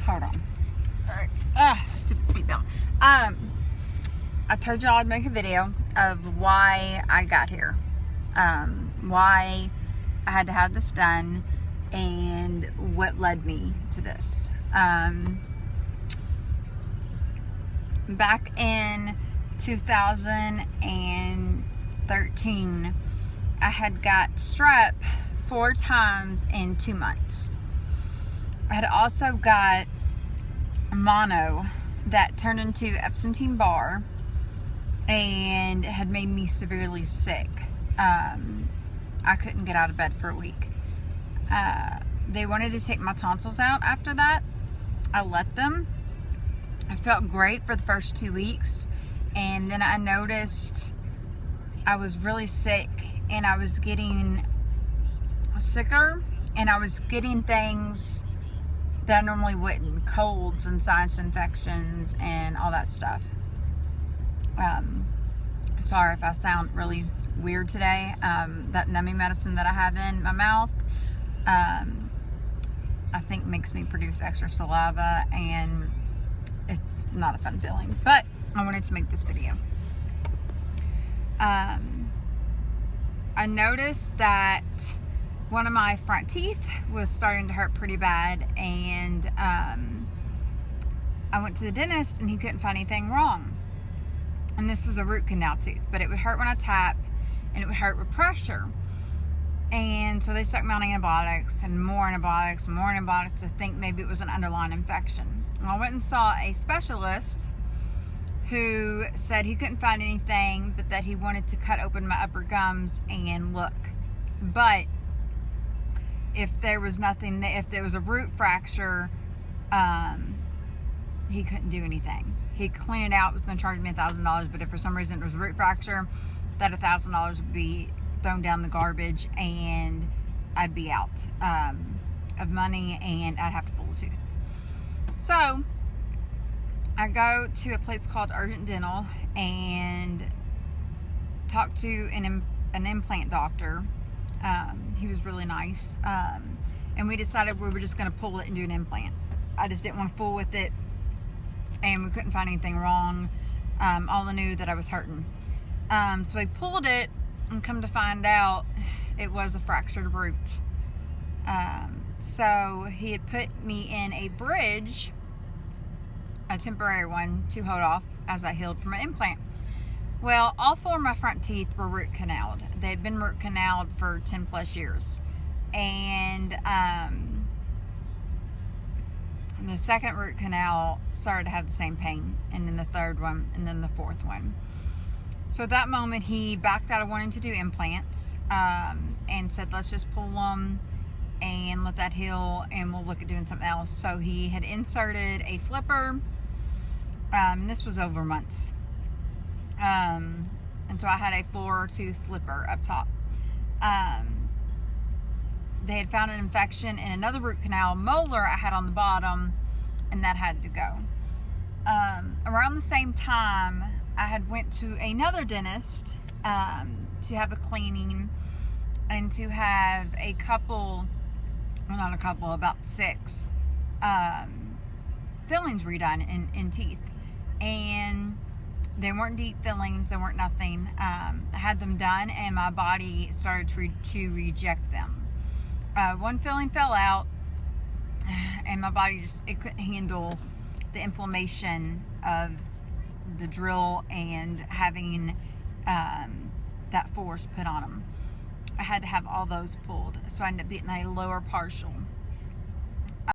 Hold on. Stupid seatbelt. I told y'all I'd make a video of why I got here. Why I had to have this done and what led me to this. Back in 2013, I had got strep 4 times in 2 months. I had also got mono that turned into Epstein-Barr and had made me severely sick. I couldn't get out of bed for a week. They wanted to take my tonsils out after that. I let them. I felt great for the first 2 weeks, and then I noticed I was really sick, and I was getting sicker, and I was getting things that I normally wouldn't, colds and sinus infections and all that stuff. Sorry if I sound really weird today. That numbing medicine that I have in my mouth, I think makes me produce extra saliva, and it's not a fun feeling, but I wanted to make this video. I noticed that one of my front teeth was starting to hurt pretty bad, and I went to the dentist and he couldn't find anything wrong. And this was a root canal tooth, but it would hurt when I tap and it would hurt with pressure. And so they stuck me on antibiotics and more antibiotics and more antibiotics to think maybe it was an underlying infection. Well, I went and saw a specialist who said he couldn't find anything, but that he wanted to cut open my upper gums and look. But if there was nothing, if there was a root fracture, he couldn't do anything. He'd clean it out, was going to charge me $1,000, but if for some reason it was a root fracture, that $1,000 would be thrown down the garbage, and I'd be out of money, and I'd have to pull a tooth. So I go to a place called Urgent Dental and talk to an implant doctor. He was really nice, and we decided we were just going to pull it and do an implant. I just didn't want to fool with it, and we couldn't find anything wrong. All I knew that I was hurting. So we pulled it, and come to find out it was a fractured root. So he had put me in a bridge, a temporary one, to hold off as I healed from my implant. Well, all 4 of my front teeth were root canaled. They had been root canaled for 10 plus years. And the second root canal started to have the same pain, and then the third one, and then the fourth one. So at that moment, he backed out of wanting to do implants, and said, let's just pull them and let that heal, and we'll look at doing something else. So he had inserted a flipper, and this was over months. And so I had a 4-tooth flipper up top. They had found an infection in another root canal molar I had on the bottom, and that had to go. Around the same time, I had went to another dentist to have a cleaning and to have a couple, well, not a couple, about 6 fillings redone in teeth. And they weren't deep fillings, they weren't nothing. I had them done, and my body started to reject them. One filling fell out, and my body it couldn't handle the inflammation of the drill and having that force put on them. I had to have all those pulled, so I ended up getting a lower partial.